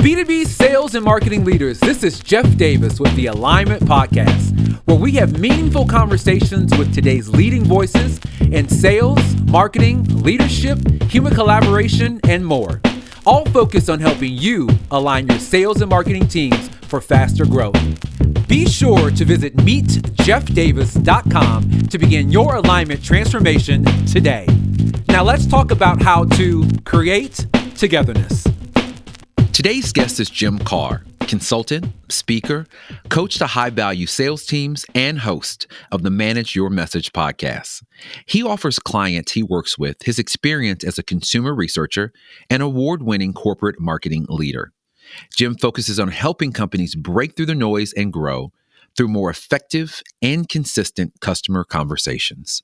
B2B sales and marketing leaders, this is Jeff Davis with the Alignment Podcast, where we have meaningful conversations with today's leading voices in sales, marketing, leadership, human collaboration, and more. All focused on helping you align your sales and marketing teams for faster growth. Be sure to visit meetjeffdavis.com to begin your alignment transformation today. Now let's talk about how to create togetherness. Today's guest is Jim Karrh, consultant, speaker, coach to high-value sales teams, and host of the Manage Your Message podcast. He offers clients he works with his experience as a consumer researcher and award-winning corporate marketing leader. Jim focuses on helping companies break through the noise and grow through more effective and consistent customer conversations.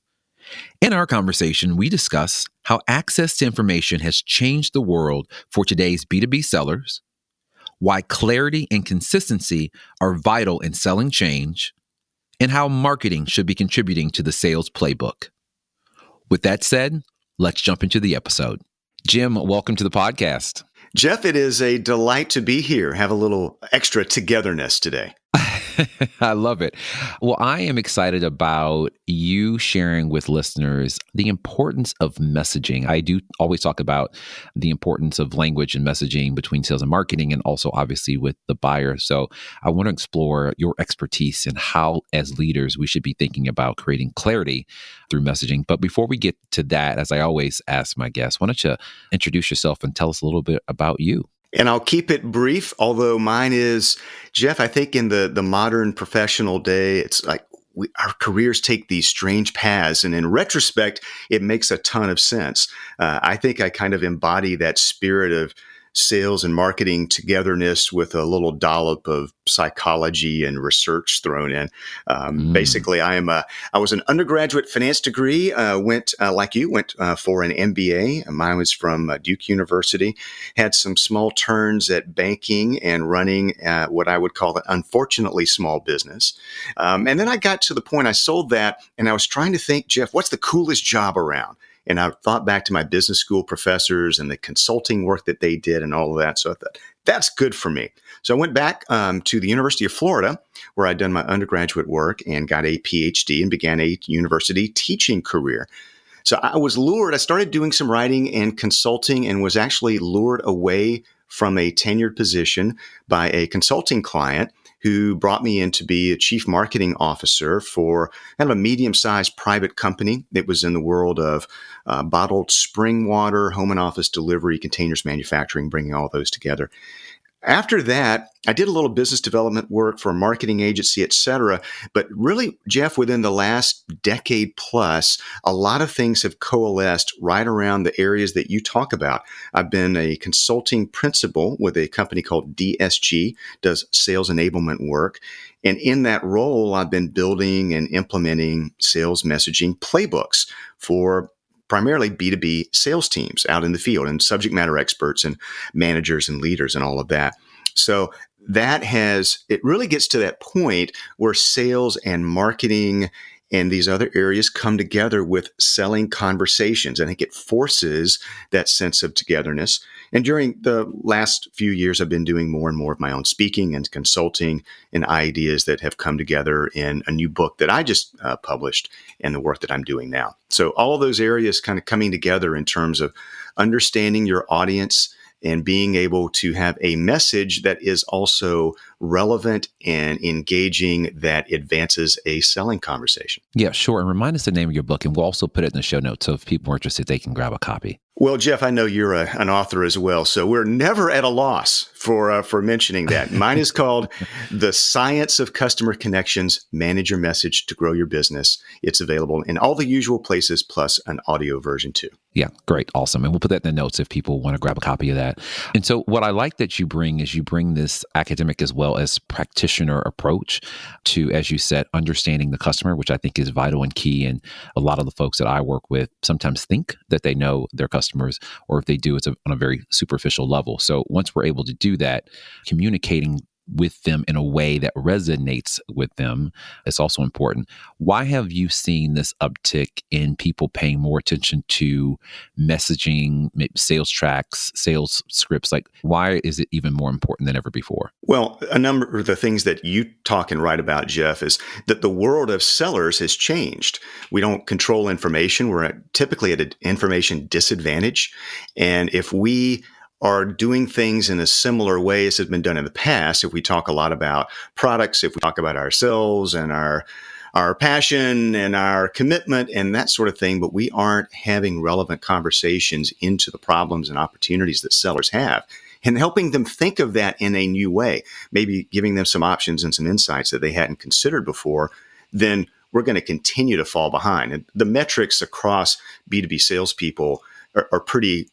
In our conversation, we discuss how access to information has changed the world for today's B2B sellers, why clarity and consistency are vital in selling change, and how marketing should be contributing to the sales playbook. With that said, let's jump into the episode. Jim, welcome to the podcast. Jeff, it is a delight to be here. Have a little extra togetherness today. I love it. Well, I am excited about you sharing with listeners the importance of messaging. I do always talk about the importance of language and messaging between sales and marketing, and also obviously with the buyer. So I want to explore your expertise and how, as leaders, we should be thinking about creating clarity through messaging. But before we get to that, as I always ask my guests, why don't you introduce yourself and tell us a little bit about you? And I'll keep it brief, although mine is, Jeff, I think in the modern professional day, it's like our careers take these strange paths. And in retrospect, it makes a ton of sense. I think I kind of embody that spirit of sales and marketing togetherness with a little dollop of psychology and research thrown in. Basically, I was an undergraduate finance degree, went for an MBA. Mine was from Duke University, had some small turns at banking and running what I would call an unfortunately small business. And then I got to the point I sold that, and I was trying to think, Jeff, what's the coolest job around? And I thought back to my business school professors and the consulting work that they did and all of that. So I thought, that's good for me. So I went back to the University of Florida, where I'd done my undergraduate work and got a Ph.D. and began a university teaching career. So I was lured. I started doing some writing and consulting and was actually lured away from a tenured position by a consulting client who brought me in to be a chief marketing officer for kind of a medium-sized private company that was in the world of bottled spring water, home and office delivery, containers manufacturing, bringing all those together. After that, I did a little business development work for a marketing agency, et cetera. But really, Jeff, within the last decade plus, a lot of things have coalesced right around the areas that you talk about. I've been a consulting principal with a company called DSG, does sales enablement work. And in that role, I've been building and implementing sales messaging playbooks for primarily B2B sales teams out in the field and subject matter experts and managers and leaders and all of that. So it really gets to that point where sales and marketing and these other areas come together with selling conversations. I think it forces that sense of togetherness. And during the last few years, I've been doing more and more of my own speaking and consulting and ideas that have come together in a new book that I just published and the work that I'm doing now. So all of those areas kind of coming together in terms of understanding your audience and being able to have a message that is also relevant and engaging that advances a selling conversation. Yeah, sure. And remind us the name of your book, and we'll also put it in the show notes. So if people are interested, they can grab a copy. Well, Jeff, I know you're an author as well, so we're never at a loss for mentioning that. Mine is called The Science of Customer Connections, Manage Your Message to Grow Your Business. It's available in all the usual places, plus an audio version too. Yeah, great. Awesome. And we'll put that in the notes if people want to grab a copy of that. And so what I like that you bring is you bring this academic as well as practitioner approach to, as you said, understanding the customer, which I think is vital and key. And a lot of the folks that I work with sometimes think that they know their customers, or if they do, it's on a very superficial level. So once we're able to do that, communicating with them in a way that resonates with them is also important. Why have you seen this uptick in people paying more attention to messaging, maybe sales tracks, sales scripts? Like, why is it even more important than ever before? Well, a number of the things that you talk and write about, Jeff, is that the world of sellers has changed. We don't control information. We're typically at an information disadvantage. And if we are doing things in a similar way as has been done in the past, if we talk a lot about products, if we talk about ourselves and our passion and our commitment and that sort of thing, but we aren't having relevant conversations into the problems and opportunities that sellers have and helping them think of that in a new way, maybe giving them some options and some insights that they hadn't considered before, then we're going to continue to fall behind. And the metrics across B2B salespeople are pretty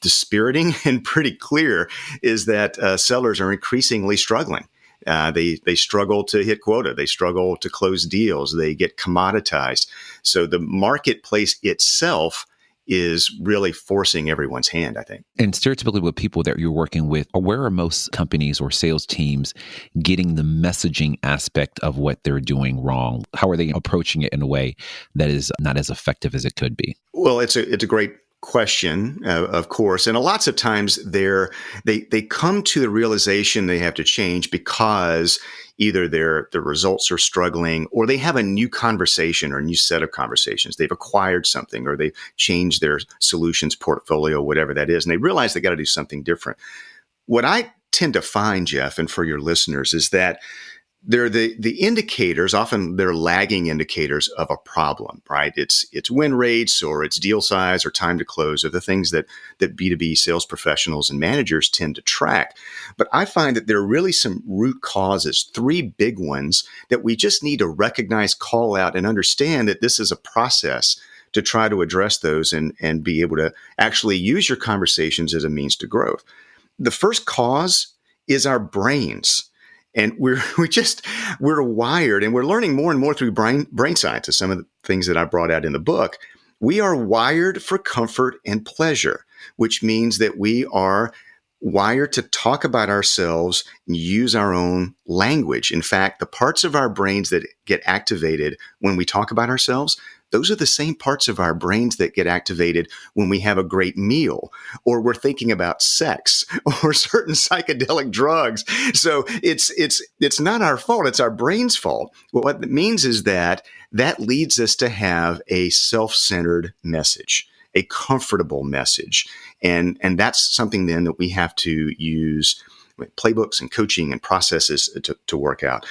dispiriting and pretty clear, is that sellers are increasingly struggling. They struggle to hit quota. They struggle to close deals. They get commoditized. So the marketplace itself is really forcing everyone's hand, I think. And stereotypically with people that you're working with, where are most companies or sales teams getting the messaging aspect of what they're doing wrong? How are they approaching it in a way that is not as effective as it could be? Well, it's a great question, of course. And lots of times they come to the realization they have to change because either their results are struggling, or they have a new conversation or a new set of conversations. They've acquired something, or they've changed their solutions portfolio, whatever that is, and they realize they got to do something different. What I tend to find, Jeff, and for your listeners, is that they're the indicators, often they're lagging indicators of a problem, right? It's win rates, or it's deal size, or time to close, are the things that B2B sales professionals and managers tend to track. But I find that there are really some root causes, three big ones that we just need to recognize, call out, and understand that this is a process to try to address those and be able to actually use your conversations as a means to growth. The first cause is our brains. And we're wired, and we're learning more and more through brain science, some of the things that I brought out in the book. We are wired for comfort and pleasure, which means that we are wired to talk about ourselves and use our own language. In fact, the parts of our brains that get activated when we talk about ourselves, those are the same parts of our brains that get activated when we have a great meal, or we're thinking about sex, or certain psychedelic drugs. So it's not our fault. It's our brain's fault. Well, what it means is that leads us to have a self-centered message, a comfortable message. And that's something then that we have to use playbooks and coaching and processes to work out.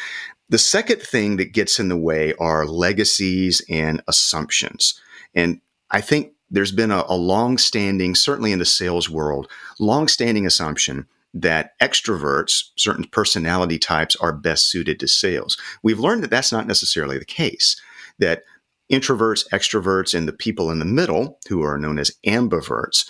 The second thing that gets in the way are legacies and assumptions. And I think there's been a long-standing, certainly in the sales world, long-standing assumption that extroverts, certain personality types, are best suited to sales. We've learned that that's not necessarily the case, that introverts, extroverts, and the people in the middle, who are known as ambiverts,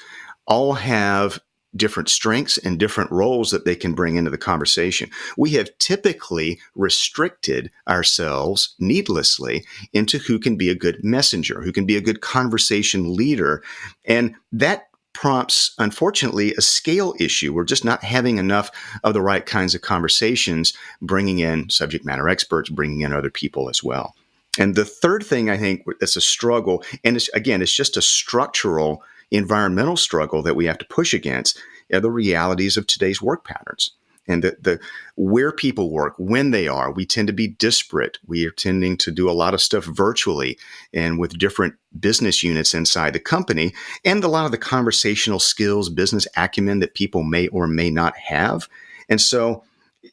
all have different strengths and different roles that they can bring into the conversation. We have typically restricted ourselves needlessly into who can be a good messenger, who can be a good conversation leader. And that prompts, unfortunately, a scale issue. We're just not having enough of the right kinds of conversations, bringing in subject matter experts, bringing in other people as well. And the third thing I think that's a struggle, and it's just a structural environmental struggle that we have to push against, are the realities of today's work patterns. And the where people work, when they are, we tend to be disparate. We are tending to do a lot of stuff virtually and with different business units inside the company, and a lot of the conversational skills, business acumen that people may or may not have. And so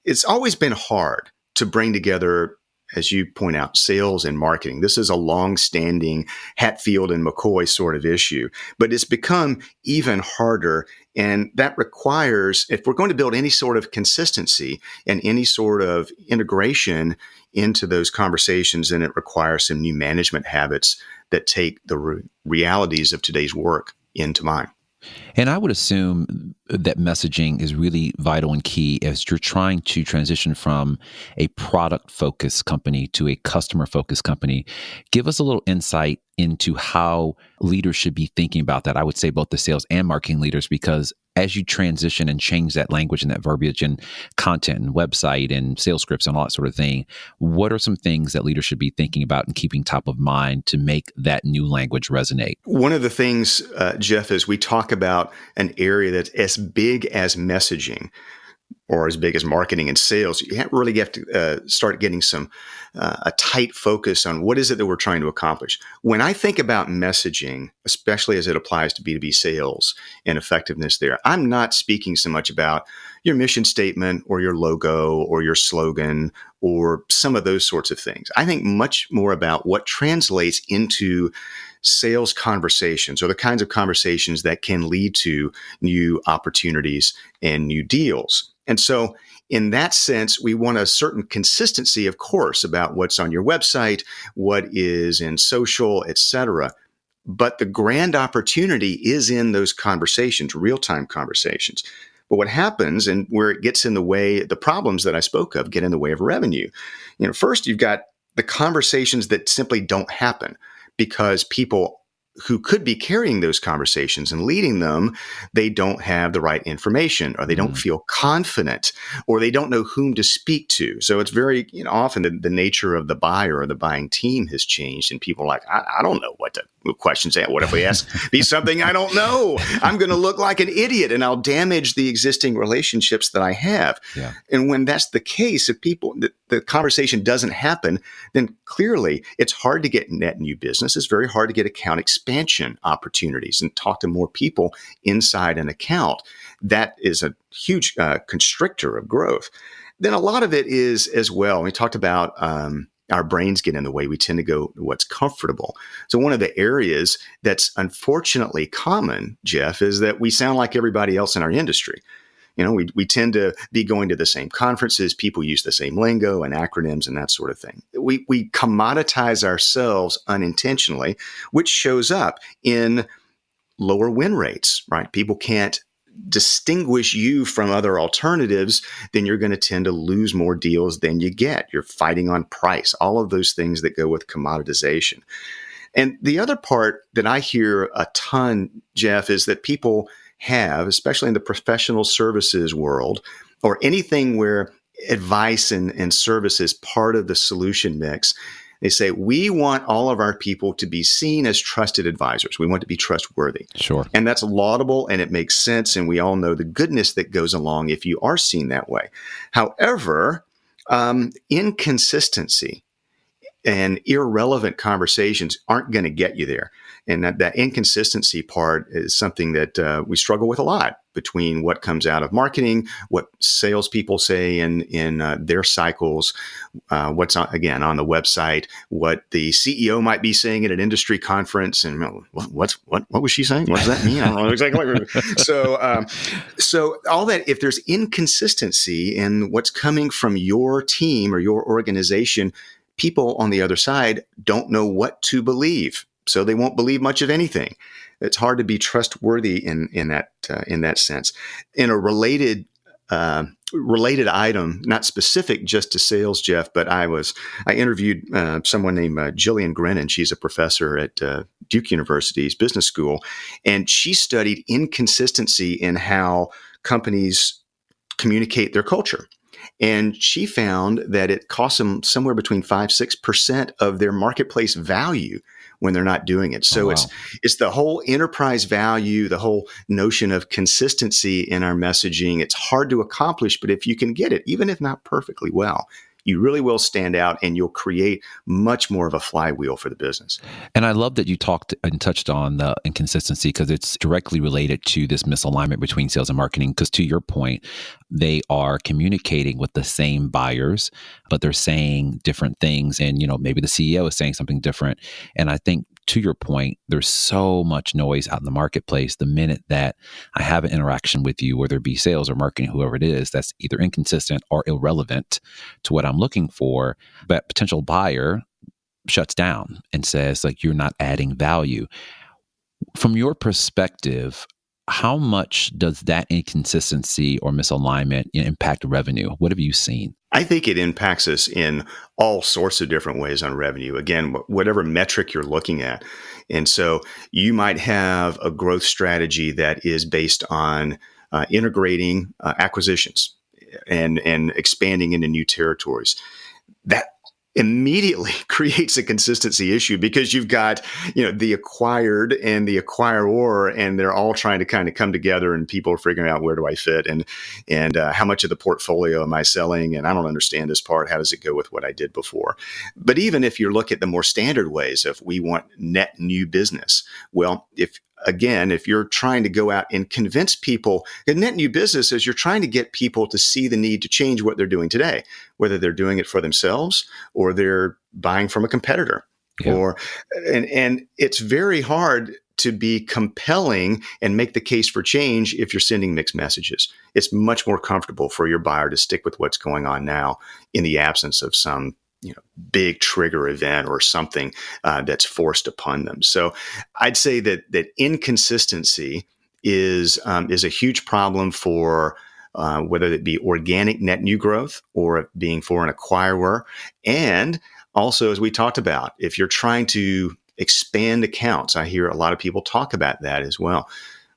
it's always been hard to bring together, as you point out, sales and marketing. This is a long-standing Hatfield and McCoy sort of issue, but it's become even harder. And that requires, if we're going to build any sort of consistency and any sort of integration into those conversations, then it requires some new management habits that take the realities of today's work into mind. And I would assume that messaging is really vital and key as you're trying to transition from a product-focused company to a customer-focused company. Give us a little insight into how leaders should be thinking about that. I would say both the sales and marketing leaders, because as you transition and change that language and that verbiage and content and website and sales scripts and all that sort of thing, what are some things that leaders should be thinking about and keeping top of mind to make that new language resonate? One of the things, Jeff, is we talk about an area that's as big as messaging or as big as marketing and sales. You really have to start getting a tight focus on what is it that we're trying to accomplish. When I think about messaging, especially as it applies to B2B sales and effectiveness there, I'm not speaking so much about your mission statement or your logo or your slogan or some of those sorts of things. I think much more about what translates into sales conversations, or the kinds of conversations that can lead to new opportunities and new deals. And so in that sense, we want a certain consistency, of course, about what's on your website, what is in social, et cetera. But the grand opportunity is in those conversations, real-time conversations. But what happens, and where it gets in the way, the problems that I spoke of get in the way of revenue. First, you've got the conversations that simply don't happen because people who could be carrying those conversations and leading them, they don't have the right information, or they don't feel confident, or they don't know whom to speak to. So it's very often the nature of the buyer or the buying team has changed, and people are like, I don't know what questions. What if we ask me something I don't know? I'm going to look like an idiot, and I'll damage the existing relationships that I have. Yeah. And when that's the case, if the conversation doesn't happen, then clearly it's hard to get net new business. It's very hard to get account expansion opportunities and talk to more people inside an account. That is a huge constrictor of growth. Then a lot of it is as well. We talked about our brains get in the way. We tend to go to what's comfortable. So one of the areas that's unfortunately common, Jeff, is that we sound like everybody else in our industry. We tend to be going to the same conferences. People use the same lingo and acronyms and that sort of thing. We commoditize ourselves unintentionally, which shows up in lower win rates, right? People can't distinguish you from other alternatives, then you're going to tend to lose more deals than you get. You're fighting on price, all of those things that go with commoditization. And the other part that I hear a ton, Jeff, is that people have, especially in the professional services world, or anything where advice and service is part of the solution mix, they say, we want all of our people to be seen as trusted advisors. We want to be trustworthy. Sure. And that's laudable, and it makes sense. And we all know the goodness that goes along if you are seen that way. However, inconsistency and irrelevant conversations aren't going to get you there. And that inconsistency part is something that we struggle with a lot between what comes out of marketing, what salespeople say in their cycles, what's on the website, what the CEO might be saying at an industry conference, and what was she saying? What does that mean? I don't know exactly. So all that, if there's inconsistency in what's coming from your team or your organization, people on the other side don't know what to believe. So they won't believe much of anything. It's hard to be trustworthy in that sense. In a related item, not specific just to sales, Jeff, but I interviewed someone named Jillian Grennan. She's a professor at Duke University's business school, and she studied inconsistency in how companies communicate their culture. And she found that it costs them somewhere between 5-6% of their marketplace value when they're not doing it. So it's the whole enterprise value, the whole notion of consistency in our messaging. It's hard to accomplish, but if you can get it, even if not perfectly well, you really will stand out, and you'll create much more of a flywheel for the business. And I love that you talked and touched on the inconsistency, because it's directly related to this misalignment between sales and marketing. Because to your point, they are communicating with the same buyers, but they're saying different things. And, maybe the CEO is saying something different. And I think, to your point, there's so much noise out in the marketplace. The minute that I have an interaction with you, whether it be sales or marketing, whoever it is, that's either inconsistent or irrelevant to what I'm looking for, but potential buyer shuts down and says, you're not adding value. From your perspective, how much does that inconsistency or misalignment impact revenue? What have you seen? I think it impacts us in all sorts of different ways on revenue. Again, whatever metric you're looking at. And so you might have a growth strategy that is based on integrating acquisitions and expanding into new territories. That immediately creates a consistency issue because you've got, the acquired and the acquirer, and they're all trying to kind of come together, and people are figuring out, where do I fit, and how much of the portfolio am I selling? And I don't understand this part. How does it go with what I did before? But even if you look at the more standard ways, if we want net new business, well, if you're trying to go out and convince people, in net new business is you're trying to get people to see the need to change what they're doing today, whether they're doing it for themselves or they're buying from a competitor. Yeah. And it's very hard to be compelling and make the case for change if you're sending mixed messages. It's much more comfortable for your buyer to stick with what's going on now in the absence of some big trigger event or something that's forced upon them. So I'd say that inconsistency is a huge problem for whether it be organic net new growth or it being for an acquirer. And also, as we talked about, if you're trying to expand accounts, I hear a lot of people talk about that as well.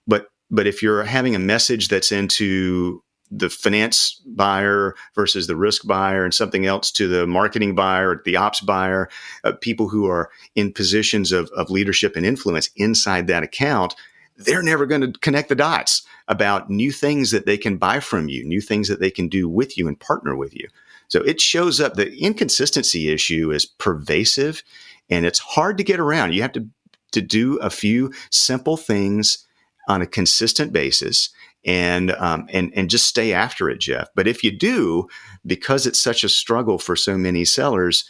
But if you're having a message that's into the finance buyer versus the risk buyer and something else to the marketing buyer, the ops buyer, people who are in positions of leadership and influence inside that account, they're never going to connect the dots about new things that they can buy from you, new things that they can do with you and partner with you. So it shows up. The inconsistency issue is pervasive, and it's hard to get around. You have to do a few simple things on a consistent basis and just stay after it, Jeff. But if you do, because it's such a struggle for so many sellers,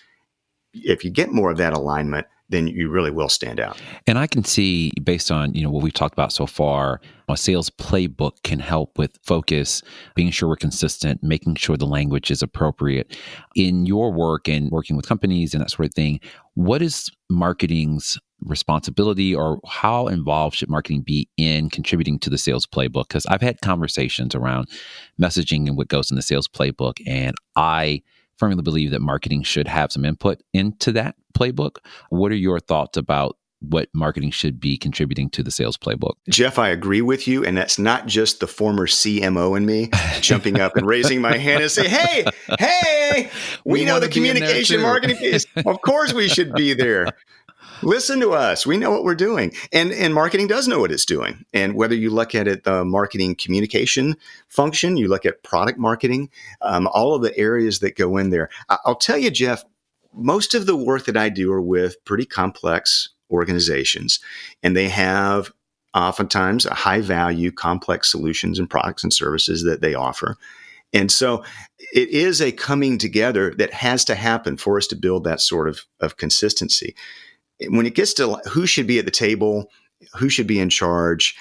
if you get more of that alignment, then you really will stand out. And I can see, based on what we've talked about so far, a sales playbook can help with focus, being sure we're consistent, making sure the language is appropriate. In your work and working with companies and that sort of thing, what is marketing's responsibility, or how involved should marketing be in contributing to the sales playbook? Because I've had conversations around messaging and what goes in the sales playbook, and I firmly believe that marketing should have some input into that playbook. What are your thoughts about what marketing should be contributing to the sales playbook? Jeff, I agree with you. And that's not just the former CMO in me jumping up and raising my hand and say, hey, we know the communication marketing piece. Of course we should be there. Listen to us. We know what we're doing. And marketing does know what it's doing. And whether you look at it, the marketing communication function, you look at product marketing, all of the areas that go in there. I'll tell you, Jeff, most of the work that I do are with pretty complex organizations, and they have oftentimes a high value, complex solutions and products and services that they offer. And so it is a coming together that has to happen for us to build that sort of consistency. When it gets to who should be at the table, who should be in charge,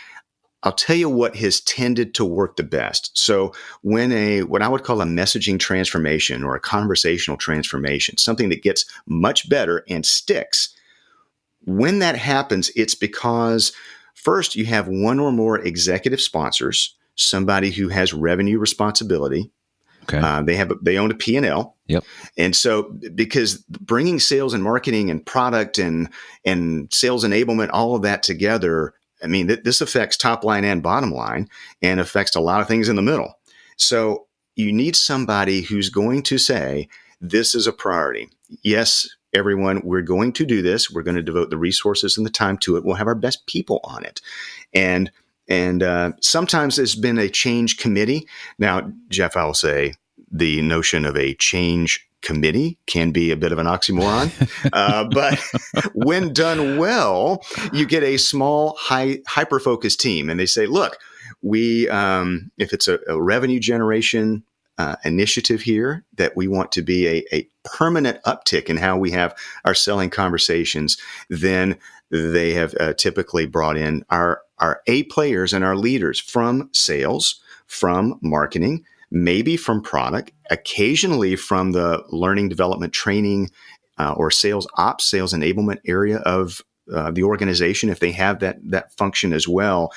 I'll tell you what has tended to work the best. So when what I would call a messaging transformation or a conversational transformation, something that gets much better and sticks, when that happens, it's because first you have one or more executive sponsors, somebody who has revenue responsibility. Okay. They own a P&L. Yep. And so because bringing sales and marketing and product and sales enablement, all of that together, I mean, this affects top line and bottom line and affects a lot of things in the middle. So you need somebody who's going to say, this is a priority. Yes, everyone, we're going to do this. We're going to devote the resources and the time to it. We'll have our best people on it. And sometimes there's been a change committee. Now, Jeff, I'll say the notion of a change committee can be a bit of an oxymoron, but when done well, you get a small, hyper-focused team, and they say, look, we if it's a revenue generation initiative here that we want to be a permanent uptick in how we have our selling conversations, then they have typically brought in our A players and our leaders from sales, from marketing, maybe from product, occasionally from the learning development training or sales ops, sales enablement area of the organization, if they have that function as well.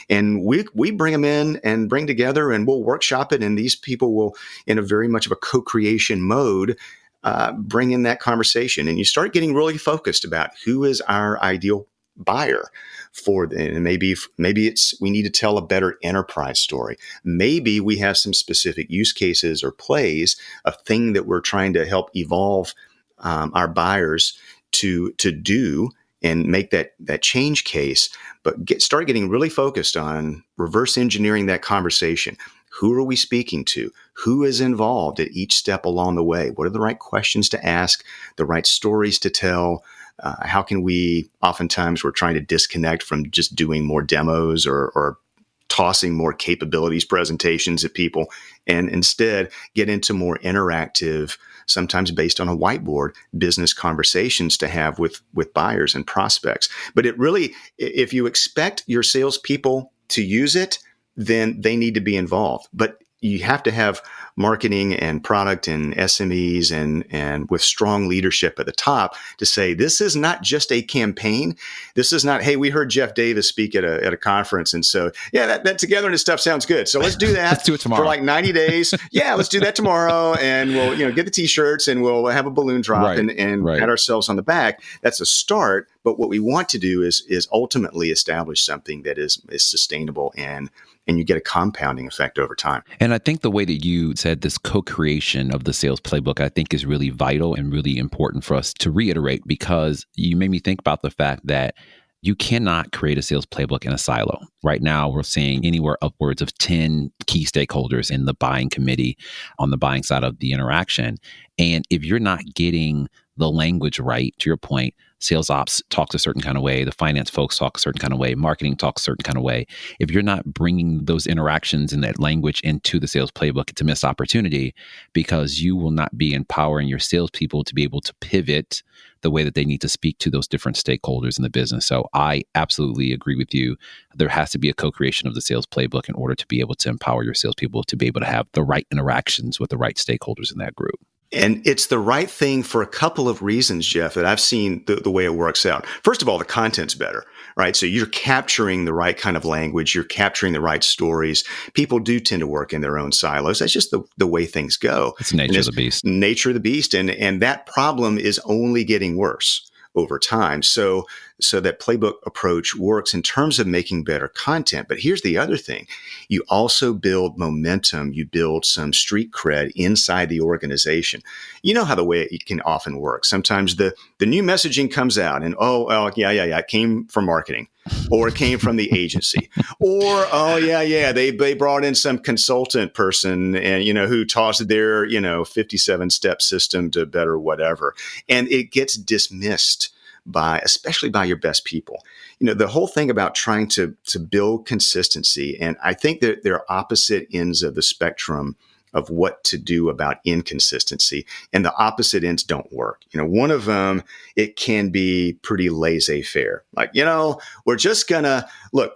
And we bring them in and bring together, and we'll workshop it. And these people will, in a very much of a co-creation mode, bring in that conversation. And you start getting really focused about who is our ideal buyer and maybe it's we need to tell a better enterprise story. Maybe we have some specific use cases or plays, a thing that we're trying to help evolve our buyers to do and make that change case, but start getting really focused on reverse engineering that conversation. Who are we speaking to? Who is involved at each step along the way? What are the right questions to ask, the right stories to tell? How can we, oftentimes we're trying to disconnect from just doing more demos or tossing more capabilities presentations at people, and instead get into more interactive, sometimes based on a whiteboard, business conversations to have with buyers and prospects. But it really, if you expect your salespeople to use it, then they need to be involved. But you have to have marketing and product and SMEs and with strong leadership at the top to say, this is not just a campaign. This is not, hey, we heard Jeff Davis speak at a conference. And so, yeah, that togetherness stuff sounds good. So let's do that. Let's do it tomorrow. For like 90 days. Yeah, let's do that tomorrow. And we'll, get the t-shirts and we'll have a balloon drop and pat ourselves on the back. That's a start. But what we want to do is ultimately establish something that is sustainable and you get a compounding effect over time. And I think the way that you said this co-creation of the sales playbook, I think is really vital and really important for us to reiterate, because you made me think about the fact that you cannot create a sales playbook in a silo. Right now, we're seeing anywhere upwards of 10 key stakeholders in the buying committee on the buying side of the interaction. And if you're not getting the language right, to your point, sales ops talks a certain kind of way, the finance folks talk a certain kind of way, marketing talks a certain kind of way. If you're not bringing those interactions and that language into the sales playbook, it's a missed opportunity, because you will not be empowering your salespeople to be able to pivot the way that they need to speak to those different stakeholders in the business. So I absolutely agree with you. There has to be a co-creation of the sales playbook in order to be able to empower your salespeople to be able to have the right interactions with the right stakeholders in that group. And it's the right thing for a couple of reasons, Jeff, that I've seen the way it works out. First of all, the content's better, right? So you're capturing the right kind of language. You're capturing the right stories. People do tend to work in their own silos. That's just the way things go. It's nature of the beast. Nature of the beast. And that problem is only getting worse over time. So that playbook approach works in terms of making better content. But here's the other thing. You also build momentum. You build some street cred inside the organization. You know how the way it can often work. Sometimes the new messaging comes out and, it came from marketing, or it came from the agency, or, they brought in some consultant person and, who tossed their, 57-step system to better whatever. And it gets dismissed especially by your best people. The whole thing about trying to build consistency, and I think that there are opposite ends of the spectrum of what to do about inconsistency, and the opposite ends don't work. One of them, it can be pretty laissez-faire. Like, we're just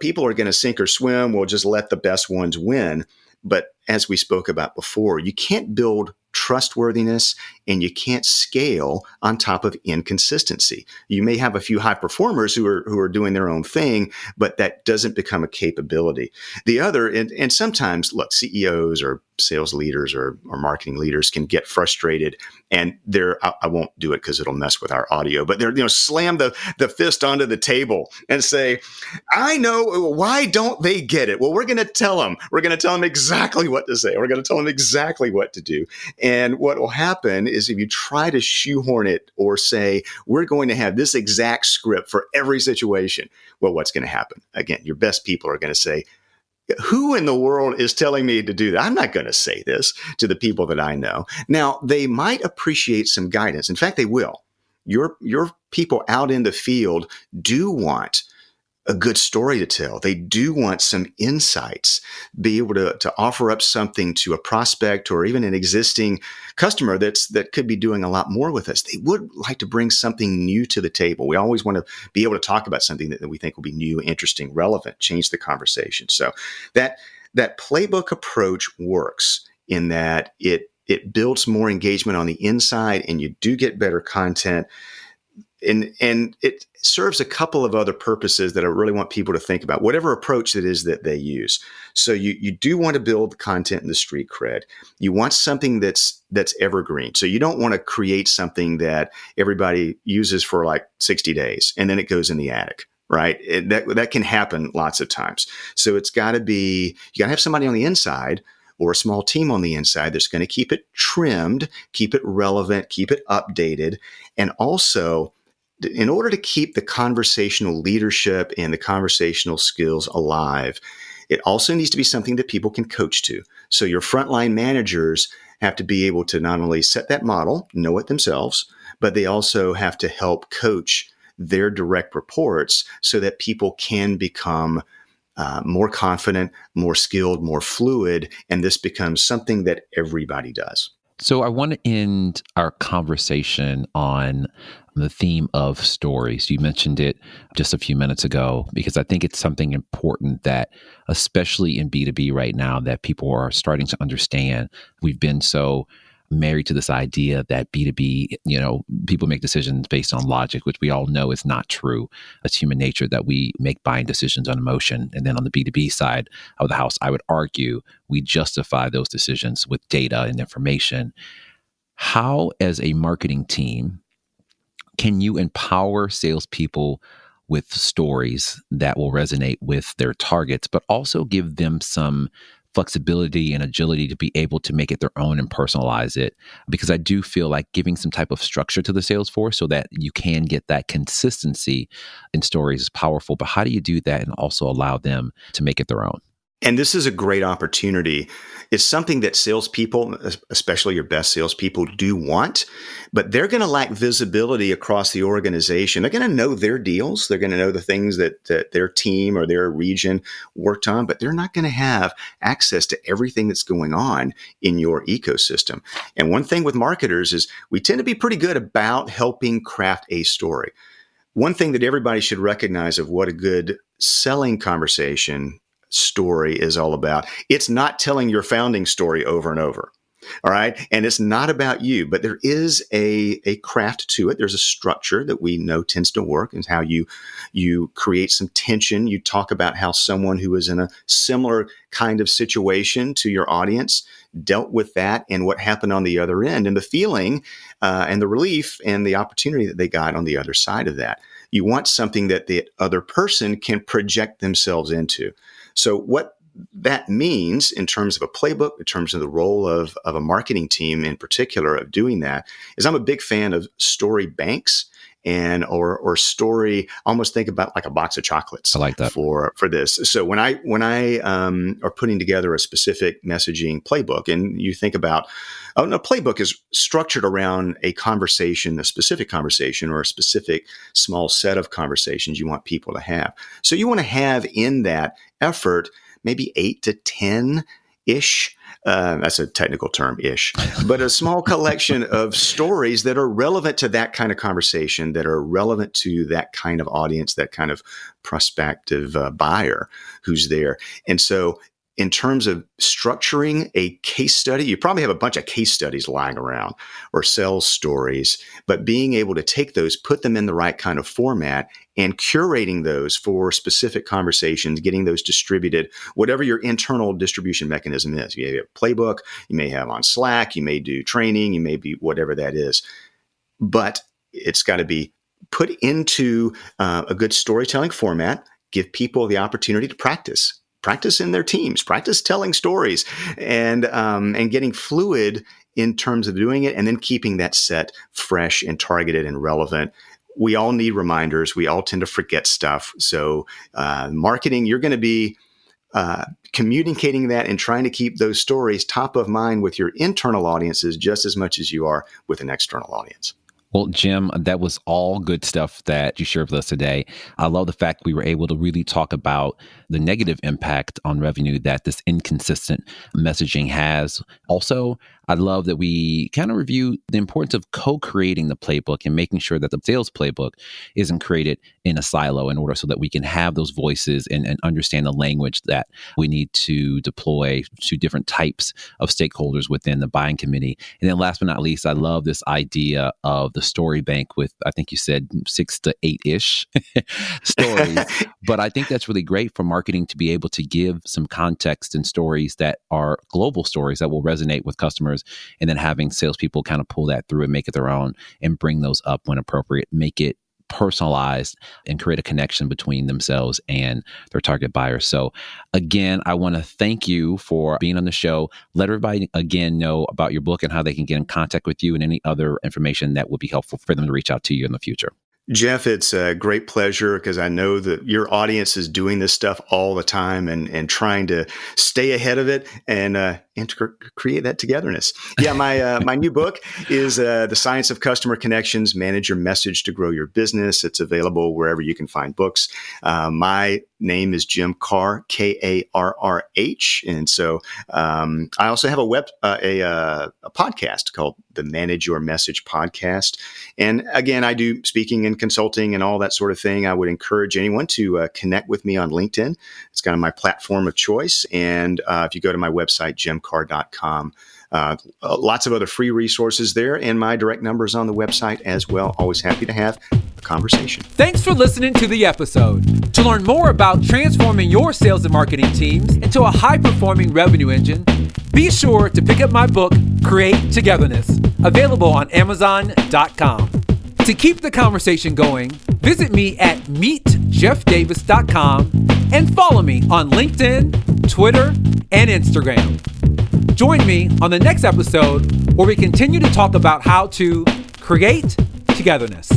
people are gonna sink or swim. We'll just let the best ones win. But as we spoke about before, you can't build trustworthiness and you can't scale on top of inconsistency. You may have a few high performers who are doing their own thing, but that doesn't become a capability. The other, and sometimes, look, CEOs or sales leaders or marketing leaders can get frustrated, and I won't do it because it'll mess with our audio, but they're slam the fist onto the table and say, I know, why don't they get it? Well, we're going to tell them. We're going to tell them exactly what to say. We're going to tell them exactly what to do. And what will happen is if you try to shoehorn it or say, we're going to have this exact script for every situation, well, what's going to happen? Again, your best people are going to say, who in the world is telling me to do that? I'm not going to say this to the people that I know. Now, they might appreciate some guidance. In fact, they will. Your people out in the field do want a good story to tell. They do want some insights, be able to offer up something to a prospect or even an existing customer that could be doing a lot more with us. They would like to bring something new to the table. We always want to be able to talk about something that we think will be new, interesting, relevant, change the conversation. So that playbook approach works in that it builds more engagement on the inside, and you do get better content. And it serves a couple of other purposes that I really want people to think about, whatever approach it is that they use. So you do want to build content in the street cred. You want something that's evergreen. So you don't want to create something that everybody uses for like 60 days and then it goes in the attic. right? That can happen lots of times. So it's got to be, you got to have somebody on the inside or a small team on the inside that's going to keep it trimmed, keep it relevant, keep it updated. And also, in order to keep the conversational leadership and the conversational skills alive, it also needs to be something that people can coach to. So your frontline managers have to be able to not only set that model, know it themselves, but they also have to help coach their direct reports so that people can become more confident, more skilled, more fluid, and this becomes something that everybody does. So I want to end our conversation on the theme of stories. You mentioned it just a few minutes ago, because I think it's something important that, especially in B2B right now, that people are starting to understand. We've been so married to this idea that B2B, people make decisions based on logic, which we all know is not true. It's human nature that we make buying decisions on emotion. And then on the B2B side of the house, I would argue we justify those decisions with data and information. How, as a marketing team, can you empower salespeople with stories that will resonate with their targets, but also give them some flexibility and agility to be able to make it their own and personalize it? Because I do feel like giving some type of structure to the sales force so that you can get that consistency in stories is powerful. But how do you do that and also allow them to make it their own? And this is a great opportunity. It's something that salespeople, especially your best salespeople, do want, but they're going to lack visibility across the organization. They're going to know their deals. They're going to know the things that their team or their region worked on, but they're not going to have access to everything that's going on in your ecosystem. And one thing with marketers is we tend to be pretty good about helping craft a story. One thing that everybody should recognize of what a good selling conversation story is all about. It's not telling your founding story over and over. All right. And it's not about you, but there is a craft to it. There's a structure that we know tends to work, and how you create some tension. You talk about how someone who is in a similar kind of situation to your audience dealt with that and what happened on the other end, and the feeling and the relief and the opportunity that they got on the other side of that. You want something that the other person can project themselves into. So what that means in terms of a playbook, in terms of the role of a marketing team in particular of doing that, is I'm a big fan of story banks and or story. Almost think about like a box of chocolates. I like that for this. So when I are putting together a specific messaging playbook, and you think about, a playbook is structured around a conversation, a specific conversation, or a specific small set of conversations you want people to have. So you want to have in that effort maybe 8 to 10-ish. That's a technical term, ish, but a small collection of stories that are relevant to that kind of conversation, that are relevant to that kind of audience, that kind of prospective buyer who's there. And so in terms of structuring a case study, you probably have a bunch of case studies lying around or sales stories, but being able to take those, put them in the right kind of format, and curating those for specific conversations, getting those distributed, whatever your internal distribution mechanism is. You may have a playbook, you may have on Slack, you may do training, you may be whatever that is. But it's got to be put into a good storytelling format, give people the opportunity to practice in their teams, practice telling stories, and getting fluid in terms of doing it, and then keeping that set fresh and targeted and relevant. We all need reminders. We all tend to forget stuff. So marketing, you're going to be communicating that and trying to keep those stories top of mind with your internal audiences just as much as you are with an external audience. Well, Jim, that was all good stuff that you shared with us today. I love the fact we were able to really talk about the negative impact on revenue that this inconsistent messaging has. Also, I love that we kind of review the importance of co-creating the playbook and making sure that the sales playbook isn't created in a silo in order so that we can have those voices and understand the language that we need to deploy to different types of stakeholders within the buying committee. And then last but not least, I love this idea of the story bank with, I think you said 6 to 8-ish stories. But I think that's really great for marketing to be able to give some context and stories that are global stories that will resonate with customers, and then having salespeople kind of pull that through and make it their own and bring those up when appropriate, make it personalized and create a connection between themselves and their target buyers. So again, I want to thank you for being on the show. Let everybody again know about your book and how they can get in contact with you and any other information that would be helpful for them to reach out to you in the future. Jeff, it's a great pleasure because I know that your audience is doing this stuff all the time and trying to stay ahead of it and to create that togetherness. Yeah, my new book is The Science of Customer Connections, Manage Your Message to Grow Your Business. It's available wherever you can find books. My name is Jim Karrh, Karrh. And so I also have a podcast called the Manage Your Message Podcast. And again, I do speaking and consulting and all that sort of thing. I would encourage anyone to connect with me on LinkedIn. It's kind of my platform of choice. And if you go to my website, jimkarrh.com, lots of other free resources there. And my direct number is on the website as well. Always happy to have a conversation. Thanks for listening to the episode. To learn more about transforming your sales and marketing teams into a high-performing revenue engine, be sure to pick up my book, Create Togetherness, available on Amazon.com. To keep the conversation going, visit me at meetjeffdavis.com and follow me on LinkedIn, Twitter, and Instagram. Join me on the next episode where we continue to talk about how to create togetherness.